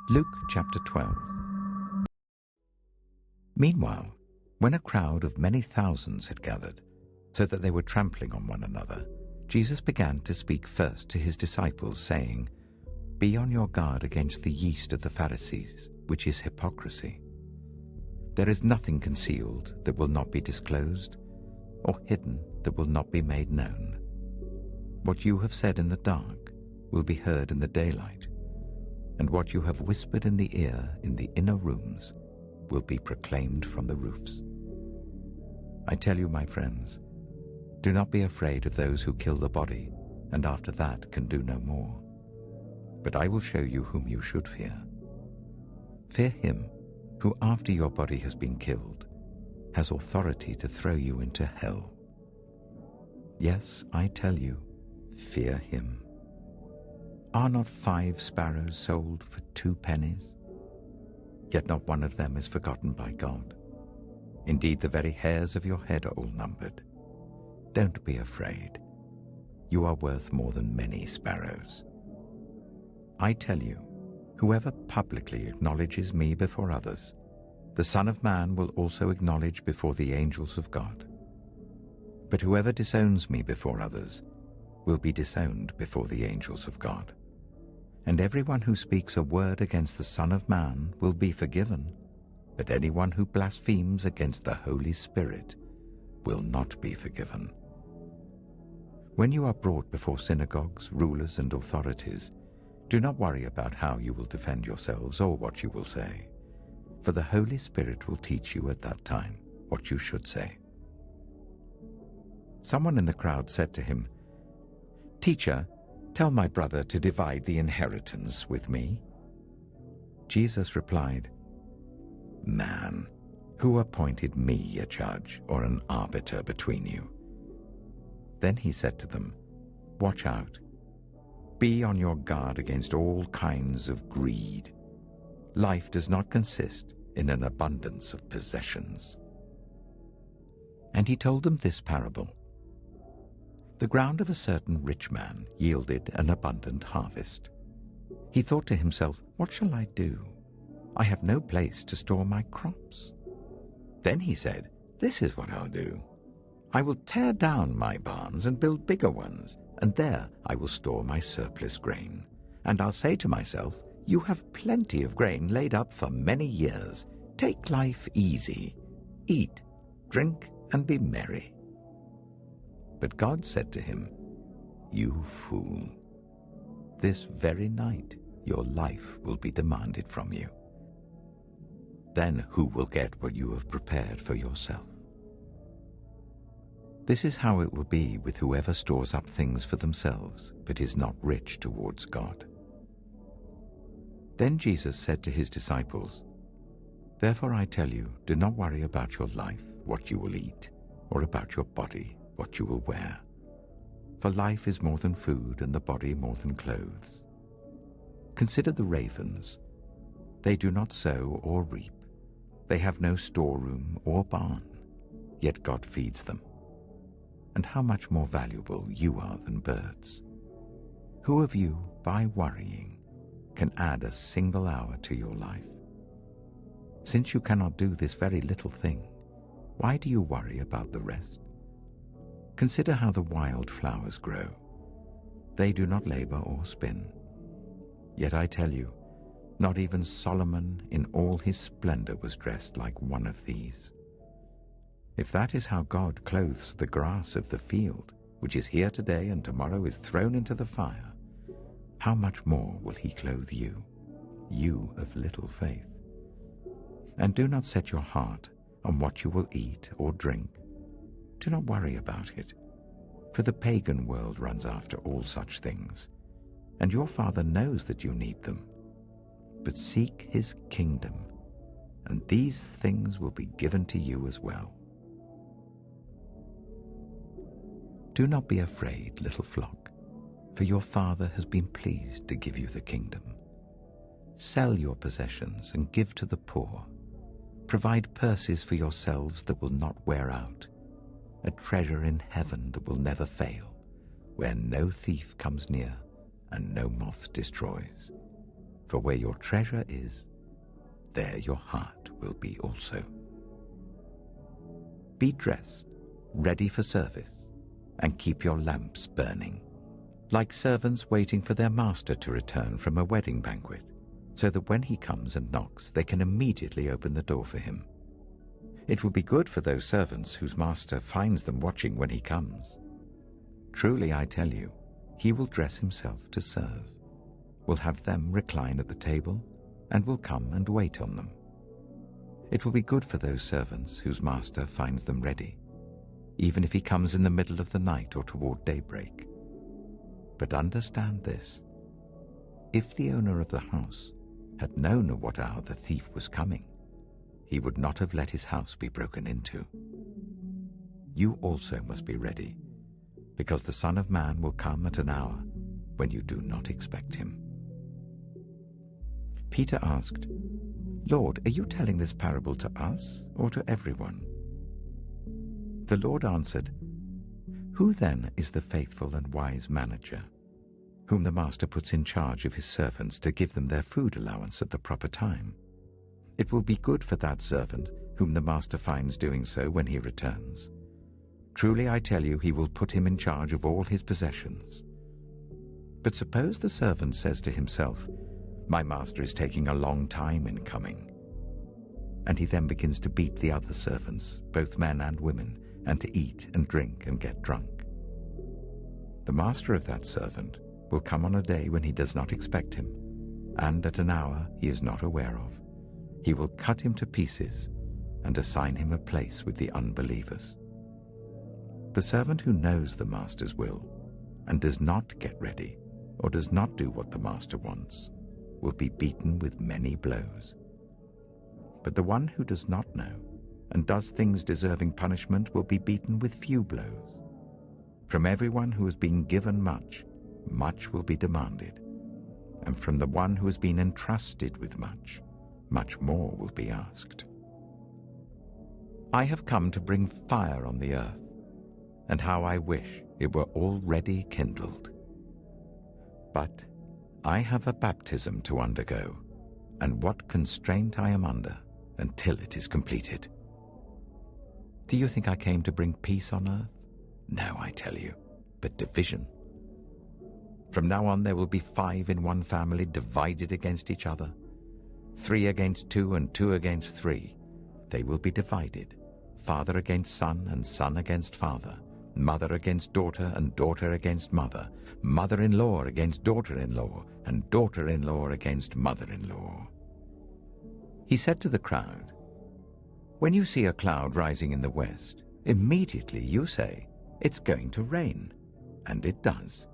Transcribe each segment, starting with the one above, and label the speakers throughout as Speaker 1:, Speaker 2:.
Speaker 1: Luke chapter 12. Meanwhile, when a crowd of many thousands had gathered, so that they were trampling on one another, Jesus began to speak first to his disciples, saying, "Be on your guard against the yeast of the Pharisees, which is hypocrisy. There is nothing concealed that will not be disclosed, or hidden that will not be made known. What you have said in the dark will be heard in the daylight, and what you have whispered in the ear in the inner rooms will be proclaimed from the roofs. I tell you, my friends, do not be afraid of those who kill the body, and after that can do no more. But I will show you whom you should fear. Fear him who, after your body has been killed, has authority to throw you into hell. Yes, I tell you, fear him. Are not 5 sparrows sold for 2 pennies? Yet not one of them is forgotten by God. Indeed, the very hairs of your head are all numbered. Don't be afraid. You are worth more than many sparrows. I tell you, whoever publicly acknowledges me before others, the Son of Man will also acknowledge before the angels of God. But whoever disowns me before others will be disowned before the angels of God. And everyone who speaks a word against the Son of Man will be forgiven, but anyone who blasphemes against the Holy Spirit will not be forgiven. When you are brought before synagogues, rulers, and authorities, do not worry about how you will defend yourselves or what you will say, for the Holy Spirit will teach you at that time what you should say." Someone in the crowd said to him, "Teacher, tell my brother to divide the inheritance with me." Jesus replied, "Man, who appointed me a judge or an arbiter between you?" Then he said to them, "Watch out. Be on your guard against all kinds of greed. Life does not consist in an abundance of possessions." And he told them this parable. The ground of a certain rich man yielded an abundant harvest. He thought to himself, "What shall I do? I have no place to store my crops." Then he said, "This is what I'll do. I will tear down my barns and build bigger ones, and there I will store my surplus grain. And I'll say to myself, you have plenty of grain laid up for many years. Take life easy. Eat, drink, and be merry." But God said to him, "You fool. This very night your life will be demanded from you. Then who will get what you have prepared for yourself? This is how it will be with whoever stores up things for themselves, but is not rich towards God." Then Jesus said to his disciples, "Therefore I tell you, do not worry about your life, what you will eat, or about your body, what you will wear. For life is more than food, and the body more than clothes. Consider the ravens. They do not sow or reap. They have no storeroom or barn, yet God feeds them. And how much more valuable you are than birds. Who of you, by worrying, can add a single hour to your life? Since you cannot do this very little thing, why do you worry about the rest? Consider how the wild flowers grow. They do not labor or spin. Yet I tell you, not even Solomon in all his splendor was dressed like one of these. If that is how God clothes the grass of the field, which is here today and tomorrow is thrown into the fire, how much more will he clothe you, you of little faith? And do not set your heart on what you will eat or drink. Do not worry about it, for the pagan world runs after all such things, and your Father knows that you need them. But seek his kingdom, and these things will be given to you as well. Do not be afraid, little flock, for your Father has been pleased to give you the kingdom. Sell your possessions and give to the poor. Provide purses for yourselves that will not wear out, a treasure in heaven that will never fail, where no thief comes near and no moth destroys. For where your treasure is, there your heart will be also. Be dressed, ready for service, and keep your lamps burning, like servants waiting for their master to return from a wedding banquet, so that when he comes and knocks, they can immediately open the door for him. It will be good for those servants whose master finds them watching when he comes. Truly, I tell you, he will dress himself to serve, will have them recline at the table, and will come and wait on them. It will be good for those servants whose master finds them ready, even if he comes in the middle of the night or toward daybreak. But understand this: if the owner of the house had known at what hour the thief was coming, he would not have let his house be broken into. You also must be ready, because the Son of Man will come at an hour when you do not expect him. Peter asked, "Lord, are you telling this parable to us or to everyone?" The Lord answered, "Who then is the faithful and wise manager, whom the master puts in charge of his servants to give them their food allowance at the proper time? It will be good for that servant whom the master finds doing so when he returns. Truly I tell you, he will put him in charge of all his possessions. But suppose the servant says to himself, 'My master is taking a long time in coming,' and he then begins to beat the other servants, both men and women, and to eat and drink and get drunk. The master of that servant will come on a day when he does not expect him, and at an hour he is not aware of. He will cut him to pieces and assign him a place with the unbelievers. The servant who knows the master's will and does not get ready or does not do what the master wants will be beaten with many blows. But the one who does not know and does things deserving punishment will be beaten with few blows. From everyone who has been given much, much will be demanded, and from the one who has been entrusted with much, much more will be asked. I have come to bring fire on the earth, and how I wish it were already kindled. But I have a baptism to undergo, and what constraint I am under until it is completed. Do you think I came to bring peace on earth? No, I tell you, but division. From now on there will be 5 in one family divided against each other, 3 against 2 and 2 against 3. They will be divided, father against son and son against father, mother against daughter and daughter against mother, mother-in-law against daughter-in-law, and daughter-in-law against mother-in-law." He said to the crowd, "When you see a cloud rising in the west, immediately you say, 'It's going to rain,' and it does.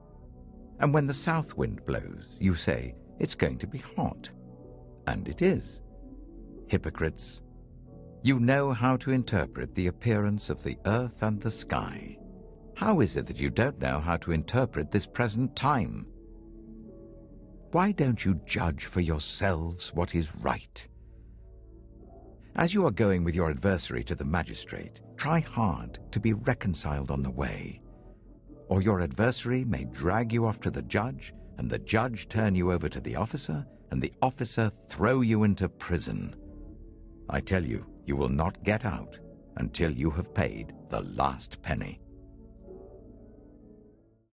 Speaker 1: And when the south wind blows, you say, 'It's going to be hot,' and it is. Hypocrites, you know how to interpret the appearance of the earth and the sky. How is it that you don't know how to interpret this present time? Why don't you judge for yourselves what is right? As you are going with your adversary to the magistrate, try hard to be reconciled on the way, or your adversary may drag you off to the judge, and the judge turn you over to the officer, and the officer throw you into prison. I tell you, you will not get out until you have paid the last penny."